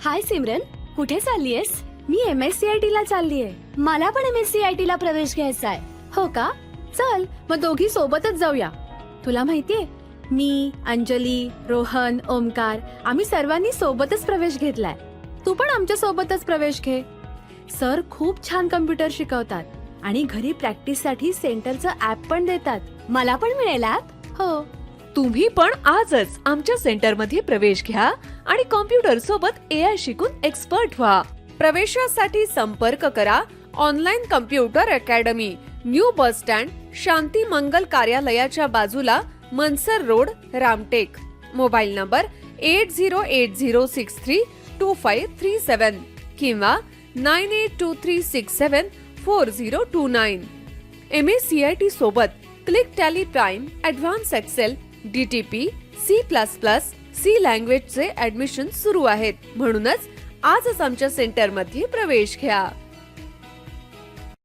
हाय सिमरन, कुठे चाललीयस? मी MSCIT ला चाललीये. मला पण MSCIT ला प्रवेश घ्यायचा आहे. हो का? चल मग दोघी सोबतच जाऊया. तुला माहितीये, मी, अंजली, रोहन, ओमकार आम्ही सर्वांनी सोबतच प्रवेश घेतलाय. तू पण आमच्या सोबतच प्रवेश घे. सर खूप छान कम्प्युटर शिकवतात आणि घरी प्रॅक्टिससाठी सेंटरचं ऍप पण देतात. मला पण मिळेल ऍप? हो. तुम्ही पण आजच आमच्या सेंटरमध्ये प्रवेश घ्या आणि कॉम्प्युटर सोबत AI शिकून एक्सपर्ट व्हा. प्रवेशासाठी संपर्क करा online computer academy, new bus stand, Shanti Mangal कार्यालयाच्या बाजूला, Mansar road, Ramtek. Mobile number 8080632537 किंवा 9823674029. MSCIT सोबत click tally prime, advance excel, DTP, C++, लँग्वेजचे ऍडमिशन सुरू आहेत. म्हणूनच आजच आमच्या सेंटरमध्ये प्रवेश घ्या.